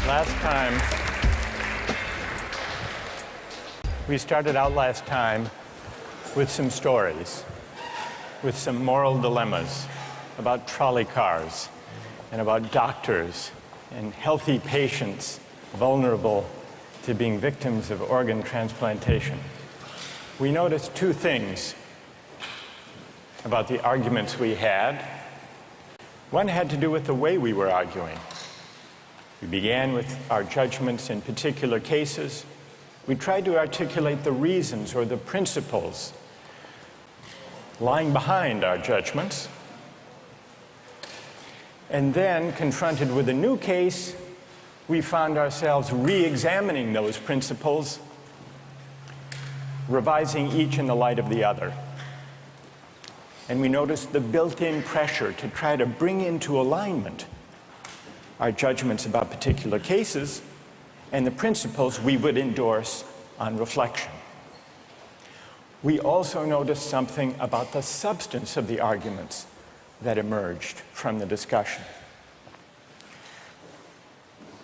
Last time, we started out last time with some stories, with some moral dilemmas about trolley cars and about doctors and healthy patients vulnerable to being victims of organ transplantation. We noticed two things about the arguments we had. One had to do with the way we were arguing. We began with our judgments in particular cases. We tried to articulate the reasons or the principles lying behind our judgments. And then, confronted with a new case, we found ourselves re-examining those principles, revising each in the light of the other. And we noticed the built-in pressure to try to bring into alignment our judgments about particular cases and the principles we would endorse on reflection. We also noticed something about the substance of the arguments that emerged from the discussion.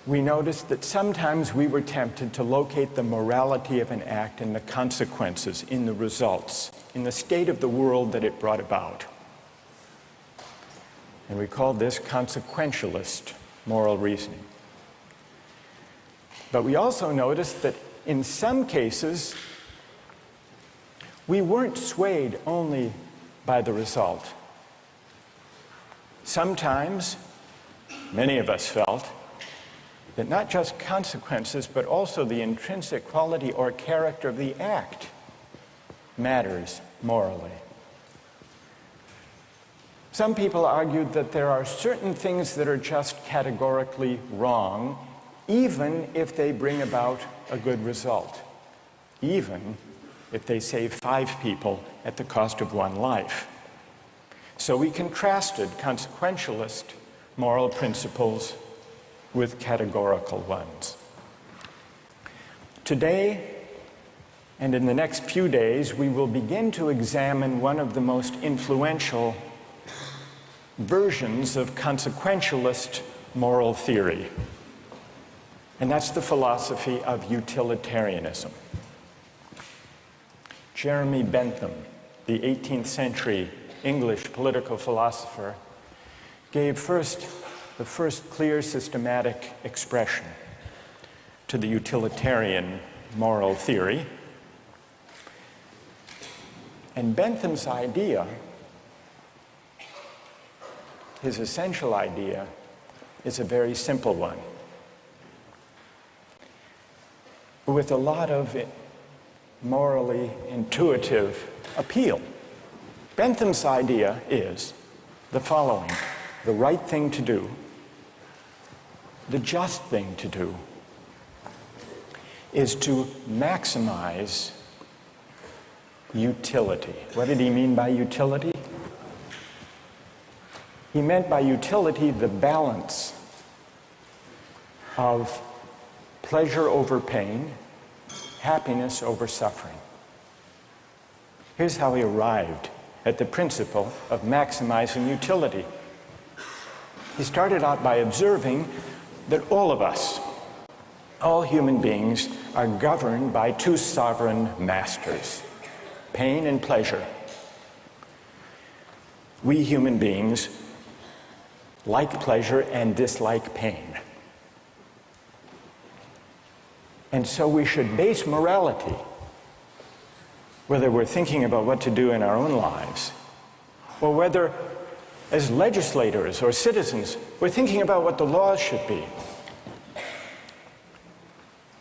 We noticed that sometimes we were tempted to locate the morality of an act in the consequences, in the results, in the state of the world that it brought about. And we called this consequentialist moral reasoning. But we also noticed that in some cases, we weren't swayed only by the result. Sometimes, many of us felt that not just consequences, but also the intrinsic quality or character of the act matters morally. Some people argued that there are certain things that are just categorically wrong, even if they bring about a good result, even if they save 5 people at the cost of 1 life. So we contrasted consequentialist moral principles with categorical ones. Today, and in the next few days, we will begin to examine one of the most influential versions of consequentialist moral theory, and that's the philosophy of utilitarianism. Jeremy Bentham, the 18th century English political philosopher, gave the first clear systematic expression to the utilitarian moral theory. And Bentham's idea, his essential idea, is a very simple one, with a lot of morally intuitive appeal. Bentham's idea is the following: the right thing to do, the just thing to do, is to maximize utility. What did he mean by utility? He meant by utility the balance of pleasure over pain, happiness over suffering. Here's how he arrived at the principle of maximizing utility. He started out by observing that all of us, all human beings, are governed by 2 sovereign masters, pain and pleasure. We human beings like pleasure and dislike pain. And so we should base morality, whether we're thinking about what to do in our own lives, or whether as legislators or citizens we're thinking about what the laws should be.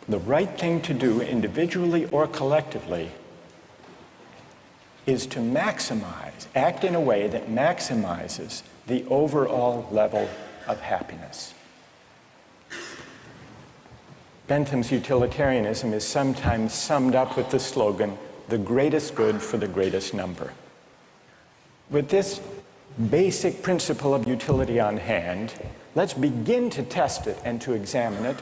The right thing to do individually or collectively is to maximize, act in a way that maximizes the overall level of happiness. Bentham's utilitarianism is sometimes summed up with the slogan, "the greatest good for the greatest number." With this basic principle of utility on hand, let's begin to test it and to examine it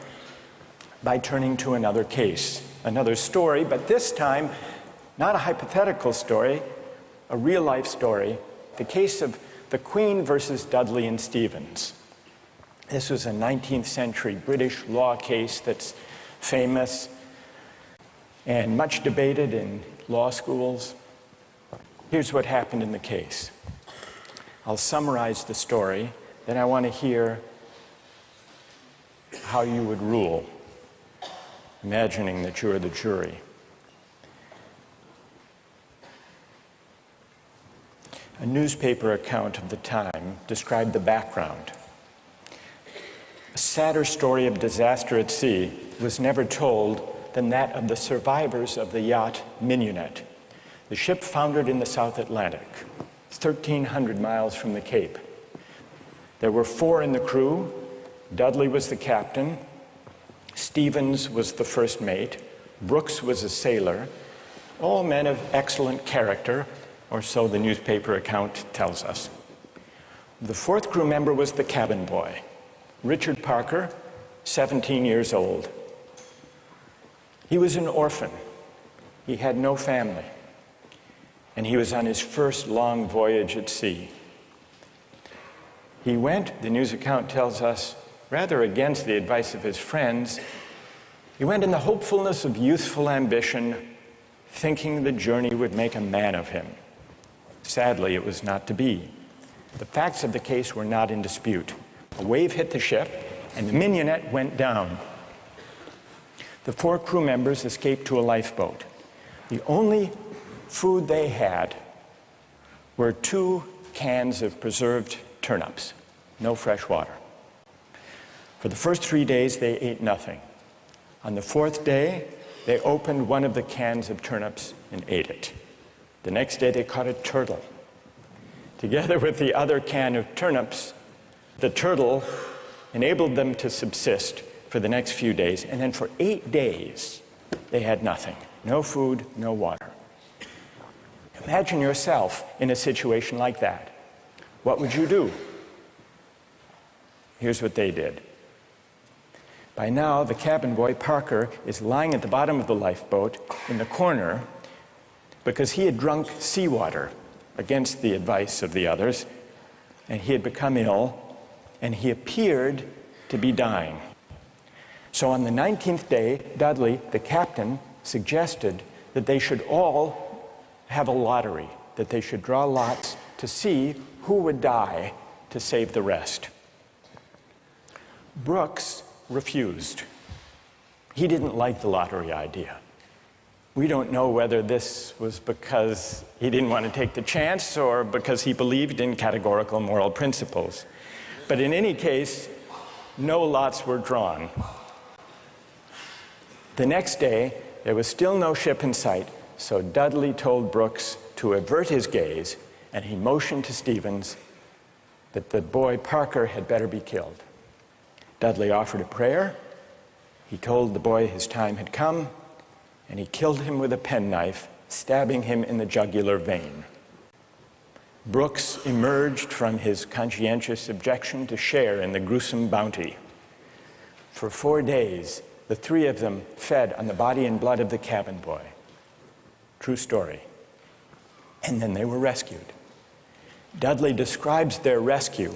by turning to another case, another story, but this time not a hypothetical story, a real-life story, the case of the Queen versus Dudley and Stevens. This was a 19th century British law case that's famous and much debated in law schools. Here's what happened in the case. I'll summarize the story, then I want to hear how you would rule, imagining that you're the jury. A newspaper account of the time described the background. A sadder story of disaster at sea was never told than that of the survivors of the yacht Mignonette. The ship foundered in the South Atlantic, 1,300 miles from the Cape. There were 4 in the crew. Dudley was the captain, Stevens was the first mate, Brooks was a sailor, all men of excellent character, or so the newspaper account tells us. The 4th crew member was the cabin boy, Richard Parker, 17 years old. He was an orphan. He had no family, and he was on his first long voyage at sea. He went, the news account tells us, rather against the advice of his friends. He went in the hopefulness of youthful ambition, thinking the journey would make a man of him. Sadly, it was not to be. The facts of the case were not in dispute. A wave hit the ship, and the Mignonette went down. The 4 crew members escaped to a lifeboat. The only food they had were 2 cans of preserved turnips, no fresh water. For the first 3 days, they ate nothing. On the 4th day, they opened one of the cans of turnips and ate it. The next day, they caught a turtle. Together with the other can of turnips, the turtle enabled them to subsist for the next few days, and then for 8 days, they had nothing. No food, no water. Imagine yourself in a situation like that. What would you do? Here's what they did. By now, the cabin boy, Parker, is lying at the bottom of the lifeboat in the corner because he had drunk seawater against the advice of the others, and he had become ill, and he appeared to be dying. So on the 19th day, Dudley, the captain, suggested that they should all have a lottery, that they should draw lots to see who would die to save the rest. Brooks refused. He didn't like the lottery idea. We don't know whether this was because he didn't want to take the chance or because he believed in categorical moral principles. But in any case, no lots were drawn. The next day, there was still no ship in sight, so Dudley told Brooks to avert his gaze, and he motioned to Stevens that the boy Parker had better be killed. Dudley offered a prayer. He told the boy his time had come, and he killed him with a penknife, stabbing him in the jugular vein. Brooks emerged from his conscientious objection to share in the gruesome bounty. For 4 days, the 3 of them fed on the body and blood of the cabin boy. True story. And then they were rescued. Dudley describes their rescue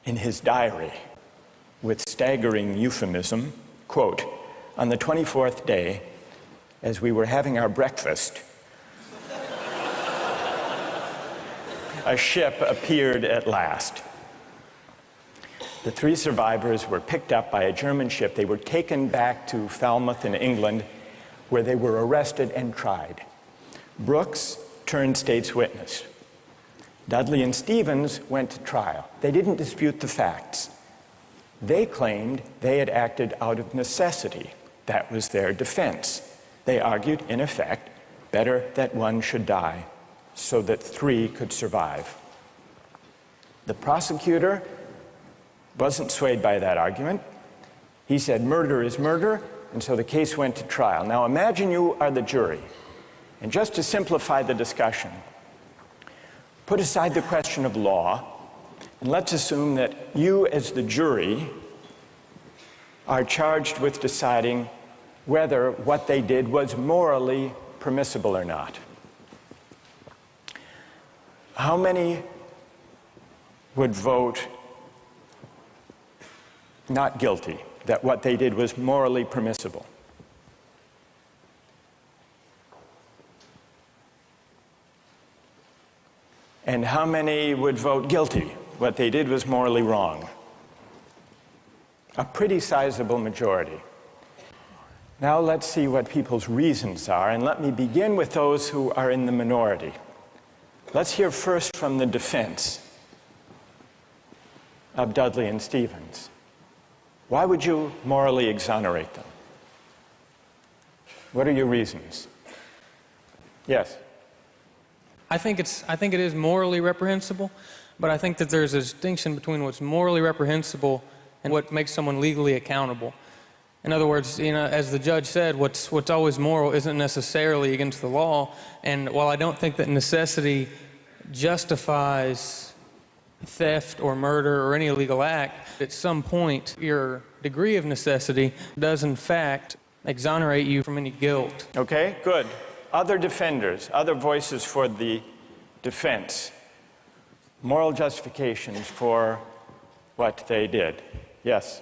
in his diary with staggering euphemism, quote, "On the 24th day, as we were having our breakfast, a ship appeared at last. The 3 survivors were picked up by a German ship. They were taken back to Falmouth in England, where they were arrested and tried. Brooks turned state's witness. Dudley and Stevens went to trial. They didn't dispute the facts. They claimed they had acted out of necessity. That was their defense. They argued, in effect, better that one should die so that 3 could survive. The prosecutor wasn't swayed by that argument. He said murder is murder, and so the case went to trial. Now imagine you are the jury, and just to simplify the discussion, put aside the question of law, and let's assume that you as the jury are charged with deciding whether what they did was morally permissible or not. How many would vote not guilty, that what they did was morally permissible? And how many would vote guilty? What they did was morally wrong. A pretty sizable majority. Now let's see what people's reasons are, and let me begin with those who are in the minority. Let's hear first from the defense of Dudley and Stevens. Why would you morally exonerate them? What are your reasons? Yes? I think it is morally reprehensible, but I think that there's a distinction between what's morally reprehensible and what makes someone legally accountable. In other words, as the judge said, what's always moral isn't necessarily against the law. And while I don't think that necessity justifies theft or murder or any illegal act, at some point your degree of necessity does in fact exonerate you from any guilt. Okay, good. Other defenders, other voices for the defense, moral justifications for what they did. Yes?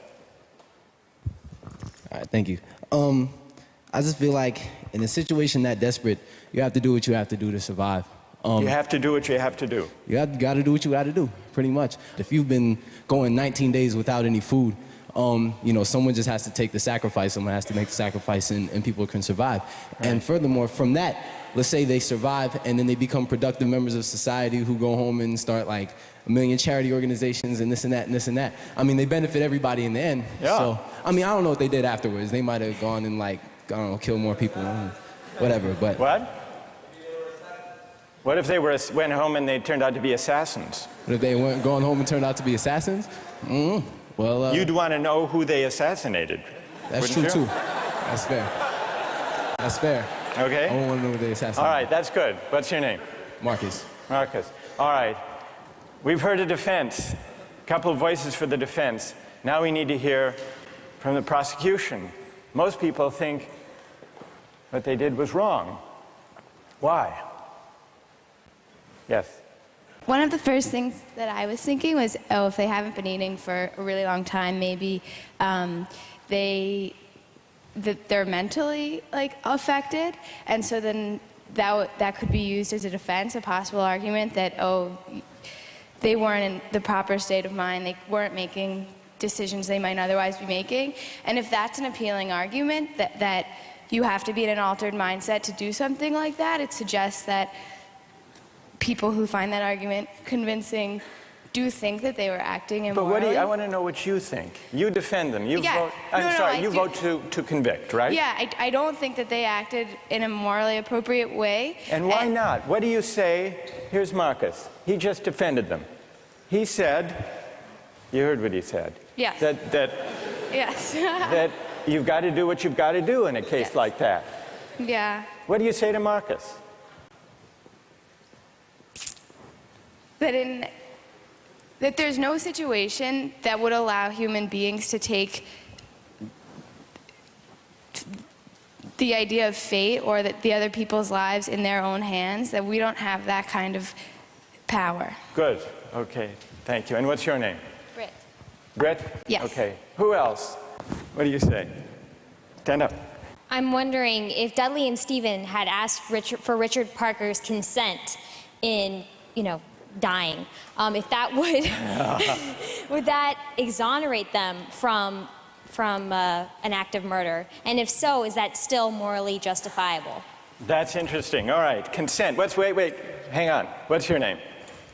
All right, thank you. I just feel like in a situation that desperate, you have to do what you have to do to survive. You have to do what you have to do. You got to do what you got to do, pretty much. If you've been going 19 days without any food, someone just has to take the sacrifice. Someone has to make the sacrifice, and people can survive. Right. And furthermore, from that, let's say they survive, and then they become productive members of society who go home and start like a million charity organizations and this and that and this and that. I mean, they benefit everybody in the end. Yeah. So, I mean, I don't know what they did afterwards. They might have gone and kill more people, whatever. But what? What if they went home and they turned out to be assassins? What if they weren't going home and turned out to be assassins? Well, you'd want to know who they assassanated. That's true too. That's fair. That's fair. Okay. I want to know who they assassinated. All right, that's good. What's your name? Marcus. Marcus. All right. We've heard a defense. A couple of voices for the defense. Now we need to hear from the prosecution. Most people think what they did was wrong. Why? Yes. One of the first things that I was thinking was, if they haven't been eating for a really long time, maybe they're mentally affected, and so then that could be used as a defense, a possible argument that they weren't in the proper state of mind, they weren't making decisions they might otherwise be making. And if that's an appealing argument that you have to be in an altered mindset to do something like that, it suggests that people who find that argument convincing do think that they were acting immorally. But I want to know what you think. You defend them. You vote. You vote to convict, right? Yeah, I don't think that they acted in a morally appropriate way. And why not? What do you say? Here's Marcus. He just defended them. He said, you heard what he said. Yes. Yes. That you've got to do what you've got to do in a case like that. Yeah. What do you say to Marcus? That there's no situation that would allow human beings to take the idea of fate or that the other people's lives in their own hands, that we don't have that kind of power. Good. Okay. Thank you. And what's your name? Britt. Britt? Yes. Okay. Who else? What do you say? Stand up. I'm wondering if Dudley and Stephen had asked for Richard Parker's consent in, dying, if that would that exonerate them from an act of murder? And if so, is that still morally justifiable? That's interesting. All right. Consent. Wait. Hang on. What's your name?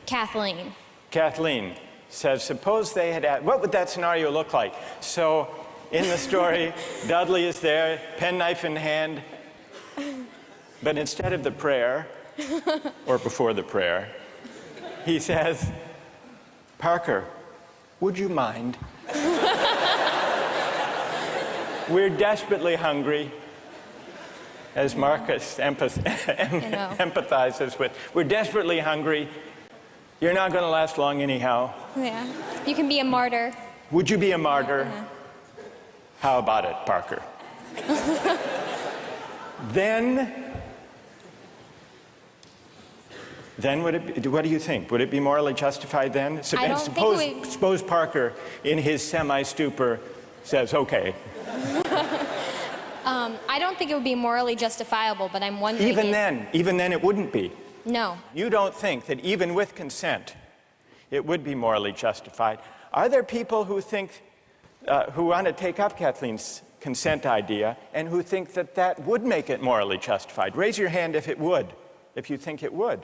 Kathleen. Kathleen says, suppose they had asked, what would that scenario look like? So in the story, Dudley is there, penknife in hand, but instead of the prayer, or before the prayer, he says, Parker, would you mind? We're desperately hungry, as Marcus empathizes with. We're desperately hungry. You're not going to last long anyhow. Yeah. You can be a martyr. Would you be a martyr? How about it, Parker? Then Then what do you think? Would it be morally justified then? I don't think it would- Suppose Parker, in his semi-stupor, says, okay. I don't think it would be morally justifiable, but I'm wondering Even then it wouldn't be. No. You don't think that even with consent, it would be morally justified. Are there people who think, who want to take up Kathleen's consent idea and who think that that would make it morally justified? Raise your hand if it would, if you think it would.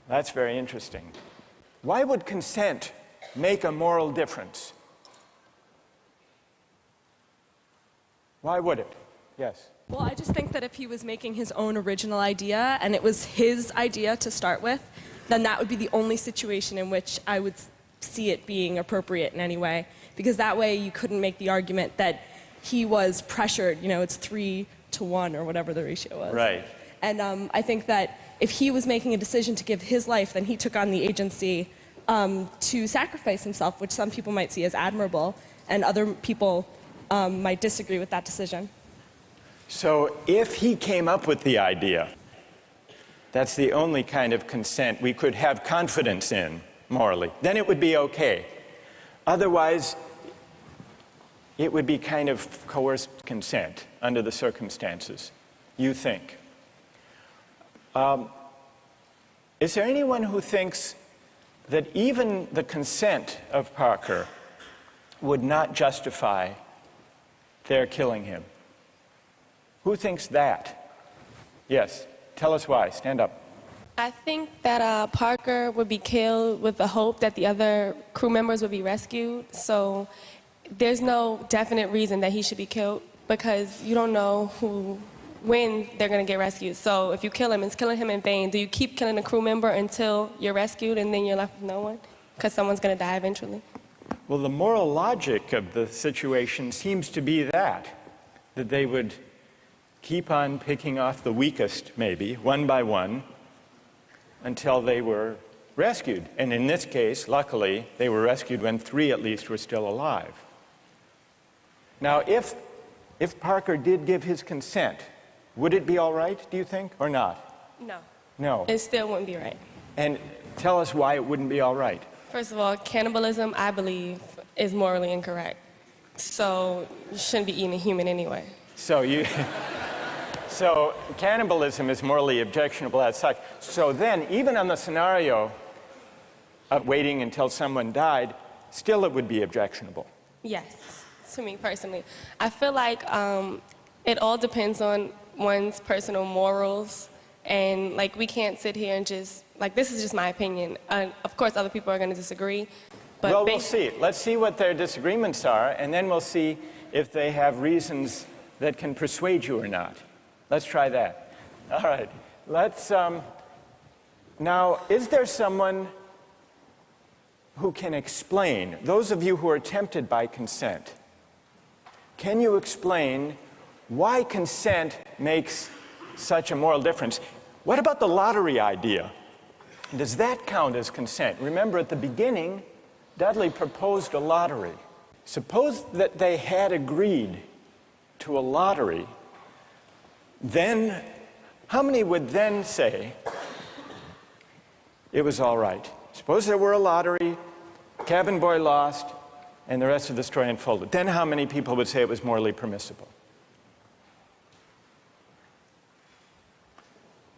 That's very interesting. Why would consent make a moral difference? Why would it? Yes. Well, I just think that if he was making his own original idea and it was his idea to start with, then that would be the only situation in which I would see it being appropriate in any way. Because that way you couldn't make the argument that he was pressured, you know, it's 3-to-1 or whatever the ratio was. Right. And I think that if he was making a decision to give his life, then he took on the agency to sacrifice himself, which some people might see as admirable, and other people might disagree with that decision. So if he came up with the idea, that's the only kind of consent we could have confidence in morally, then it would be okay. Otherwise, it would be kind of coerced consent under the circumstances, you think. Is there anyone who thinks that even the consent of Parker would not justify their killing him? Who thinks that? Yes, tell us why. Stand up. I think that Parker would be killed with the hope that the other crew members would be rescued. So there's no definite reason that he should be killed because you don't know when they're going to get rescued. So if you kill him, it's killing him in vain. Do you keep killing a crew member until you're rescued and then you're left with no one? Because someone's going to die eventually. Well, the moral logic of the situation seems to be that they would keep on picking off the weakest, maybe, one by one, until they were rescued. And in this case, luckily, they were rescued when 3 at least were still alive. Now, if Parker did give his consent, would it be all right, do you think, or not? No. No. It still wouldn't be right. And tell us why it wouldn't be all right. First of all, cannibalism, I believe, is morally incorrect. So you shouldn't be eating a human anyway. So cannibalism is morally objectionable as such. So then, even on the scenario of waiting until someone died, still it would be objectionable. Yes, to me personally. I feel like it all depends on one's personal morals, and like we can't sit here and just, like this is just my opinion. Of course, other people are going to disagree. But well, we'll see. Let's see what their disagreements are, and then we'll see if they have reasons that can persuade you or not. Let's try that. All right. Let's, now, is there someone who can explain, those of you who are tempted by consent, can you explain why consent makes such a moral difference? What about the lottery idea? Does that count as consent? Remember, at the beginning, Dudley proposed a lottery. Suppose that they had agreed to a lottery, then how many would then say it was all right? Suppose there were a lottery, cabin boy lost, and the rest of the story unfolded. Then how many people would say it was morally permissible?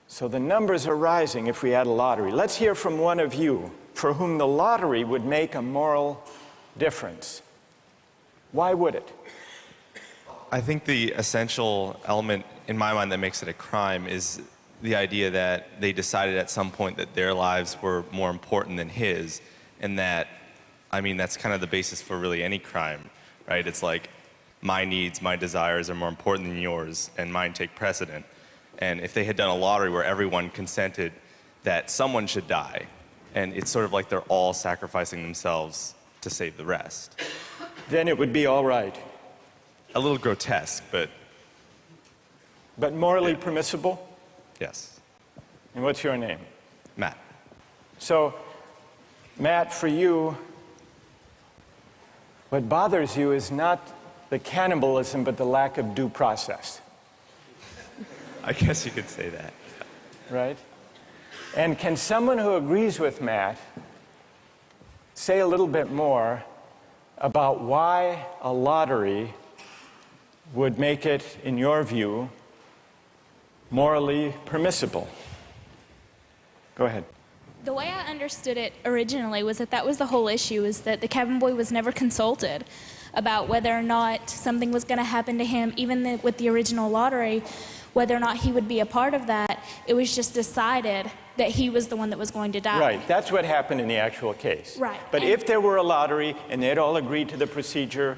So the numbers are rising if we had a lottery. Let's hear from one of you for whom the lottery would make a moral difference. Why would it? I think the essential element in my mind that makes it a crime is the idea that they decided at some point that their lives were more important than his, and that, I mean, that's kind of the basis for really any crime, right? It's like my needs, my desires are more important than yours, and mine take precedent. And if they had done a lottery where everyone consented that someone should die, and it's sort of like they're all sacrificing themselves to save the rest. Then it would be all right. A little grotesque, but... But morally yeah. Permissible? Yes. And what's your name? Matt. So, Matt, for you, what bothers you is not the cannibalism, but the lack of due process. I guess you could say that. right? And can someone who agrees with Matt say a little bit more about why a lottery would make it, in your view, morally permissible? Go ahead. The way I understood it originally was that was the whole issue, is that the cabin boy was never consulted about whether or not something was going to happen to him, even with the original lottery, whether or not he would be a part of that. It was just decided that he was the one that was going to die. Right, that's what happened in the actual case. Right. But if there were a lottery and they'd all agreed to the procedure,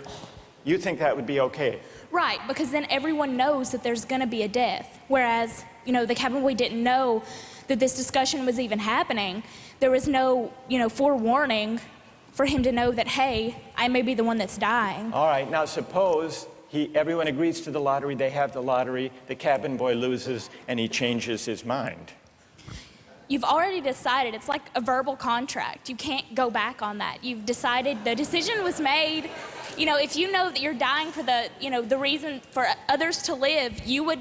you think that would be okay? Right, because then everyone knows that there's going to be a death. Whereas, the cabin boy didn't know that this discussion was even happening. There was no, forewarning for him to know that, hey, I may be the one that's dying. All right, now suppose everyone agrees to the lottery, they have the lottery, the cabin boy loses, and he changes his mind. You've already decided. It's like a verbal contract. You can't go back on that. You've decided, the decision was made. If you know that you're dying for the reason for others to live, you would,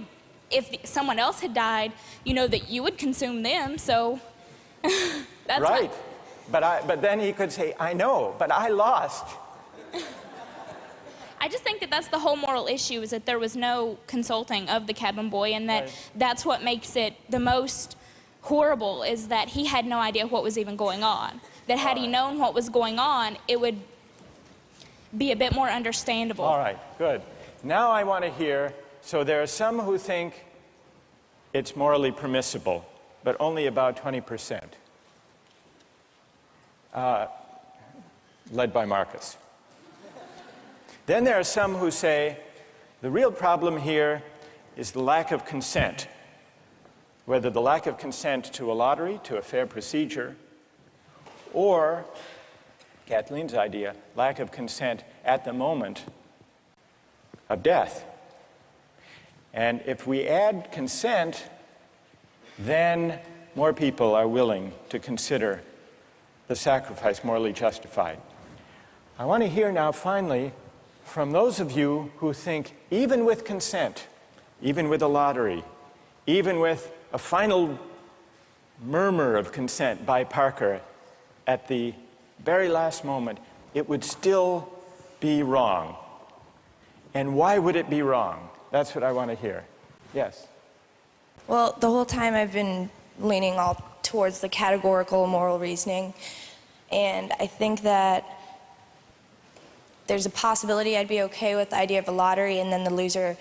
if someone else had died, that you would consume them, so that's right. But then he could say, I know, but I lost. I just think that that's the whole moral issue, is that there was no consulting of the cabin boy, and that that's what makes it the most horrible, is that he had no idea what was even going on. That had he known what was going on, it would be a bit more understandable. All right, good. Now I want to hear, so there are some who think it's morally permissible, but only about 20%, led by Marcus. Then there are some who say the real problem here is the lack of consent, whether the lack of consent to a lottery, to a fair procedure, or, Kathleen's idea, lack of consent at the moment of death. And if we add consent, then more people are willing to consider the sacrifice morally justified. I want to hear now, finally, from those of you who think even with consent, even with a lottery, even with a final murmur of consent by Parker at the very last moment, it would still be wrong. And why would it be wrong? That's what I want to hear. Yes? Well, the whole time I've been leaning all towards the categorical moral reasoning, and I think that there's a possibility I'd be okay with the idea of a lottery and then the loser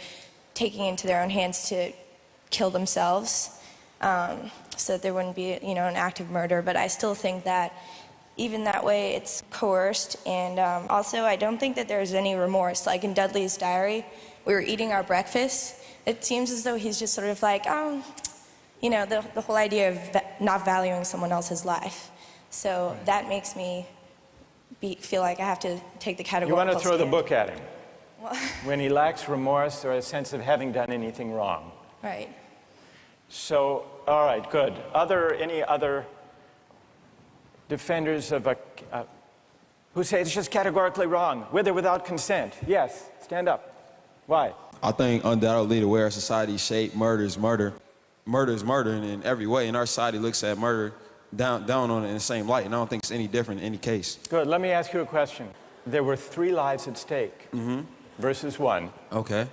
taking it into their own hands to kill themselves, so that there wouldn't be, an act of murder. But I still think that even that way it's coerced, and also I don't think that there's any remorse. Like in Dudley's diary, we were eating our breakfast. It seems as though he's just sort of like, the whole idea of not valuing someone else's life. So that makes me feel like I have to take the categorical You want to throw the stand. book at him when he lacks remorse or a sense of having done anything wrong. Right. So, all right, good. Any other defenders of who say it's just categorically wrong, with or without consent? Yes, stand up. Why? I think undoubtedly the way our society is shaped, murder is murder. Murder is murder in every way, and our society looks at murder down on it in the same light, and I don't think it's any different in any case. Good. Let me ask you a question. There were 3 lives at stake versus 1. Okay.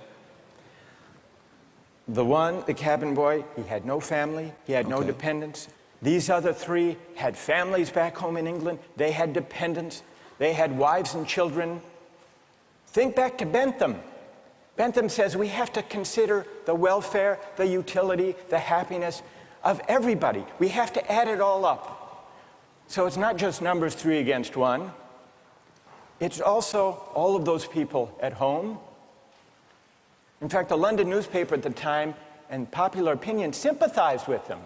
The cabin boy, he had no family, he had no dependents. These other 3 had families back home in England, they had dependents, they had wives and children. Think back to Bentham. Bentham says we have to consider the welfare, the utility, the happiness of everybody. We have to add it all up. So it's not just numbers 3 against 1. It's also all of those people at home. In fact, the London newspaper at the time and popular opinion sympathized with them,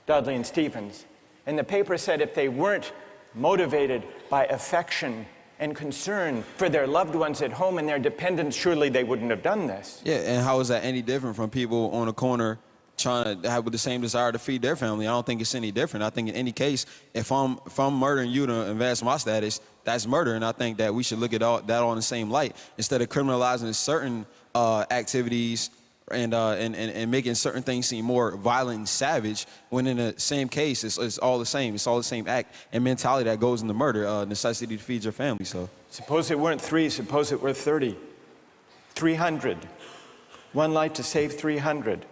Dudley and Stevens. And the paper said if they weren't motivated by affection and concern for their loved ones at home and their dependents, surely they wouldn't have done this. Yeah, and how is that any different from people on the corner trying to have the same desire to feed their family? I don't think it's any different. I think in any case, if I'm murdering you to advance my status, that's murder, and I think that we should look at that all in the same light instead of criminalizing certain activities and making certain things seem more violent and savage, when in the same case, it's all the same. It's all the same act and mentality that goes into murder, necessity to feed your family. So suppose it weren't 3, suppose it were 30, 300. One life to save 300.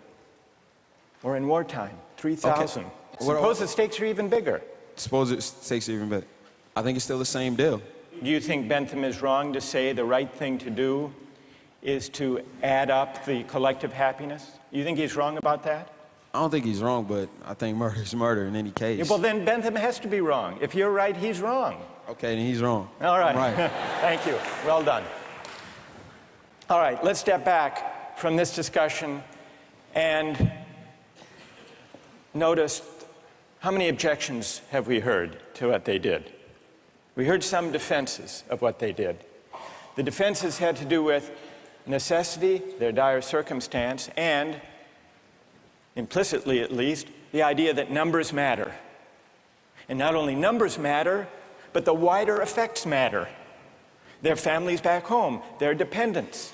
Or in wartime, 3,000. Okay. Suppose the stakes are even bigger. Suppose it takes even better. I think it's still the same deal. Do you think Bentham is wrong to say the right thing to do is to add up the collective happiness? You think he's wrong about that? I don't think he's wrong, but I think murder is murder in any case. Yeah, well, then Bentham has to be wrong. If you're right, he's wrong. Okay, then he's wrong. All right. Right. Thank you. Well done. All right, let's step back from this discussion and notice how many objections have we heard to what they did. We heard some defenses of what they did. The defenses had to do with necessity, their dire circumstance, and, implicitly at least, the idea that numbers matter. And not only numbers matter, but the wider effects matter. Their families back home, their dependents.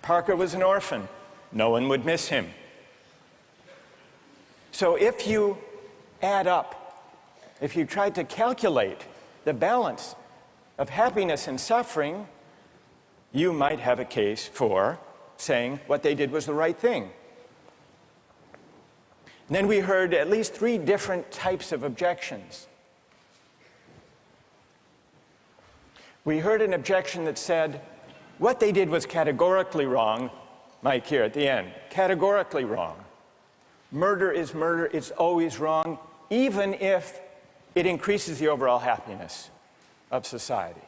Parker was an orphan. No one would miss him. So if you add up, if you try to calculate the balance of happiness and suffering, you might have a case for saying what they did was the right thing. And then we heard at least 3 different types of objections. We heard an objection that said, what they did was categorically wrong. Mike here at the end, categorically wrong. Murder is murder, it's always wrong, even if it increases the overall happiness of society.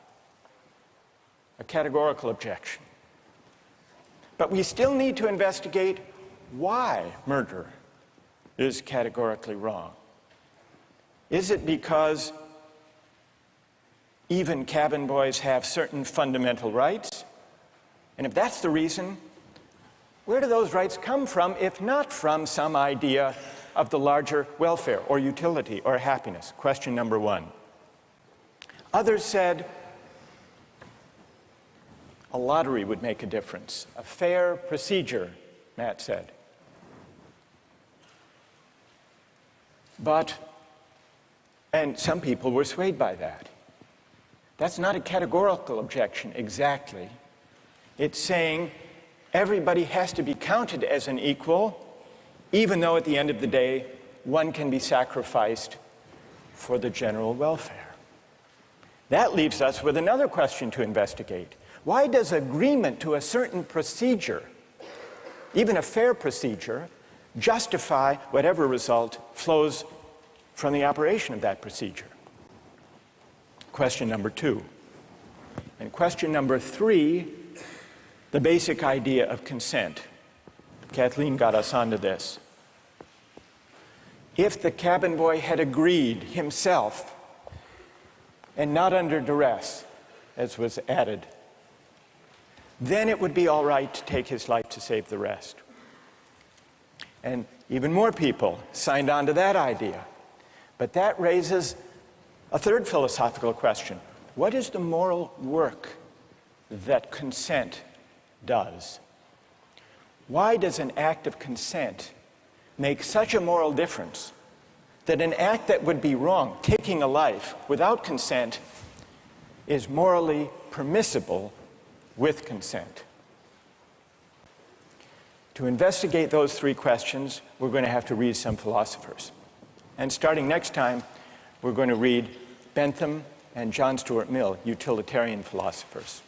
A categorical objection. But we still need to investigate why murder is categorically wrong. Is it because even cabin boys have certain fundamental rights? And if that's the reason, where do those rights come from, if not from some idea of the larger welfare or utility or happiness? Question number 1. Others said a lottery would make a difference. A fair procedure, Matt said. And some people were swayed by that. That's not a categorical objection exactly. It's saying everybody has to be counted as an equal, even though at the end of the day, one can be sacrificed for the general welfare. That leaves us with another question to investigate. Why does agreement to a certain procedure, even a fair procedure, justify whatever result flows from the operation of that procedure? Question number 2. And question number 3, the basic idea of consent. Kathleen got us onto this. If the cabin boy had agreed himself, and not under duress, as was added, then it would be all right to take his life to save the rest. And even more people signed on to that idea. But that raises a third philosophical question. What is the moral work that consent does? Why does an act of consent make such a moral difference that an act that would be wrong, taking a life without consent, is morally permissible with consent? To investigate those 3 questions, we're going to have to read some philosophers. And starting next time, we're going to read Bentham and John Stuart Mill, utilitarian philosophers.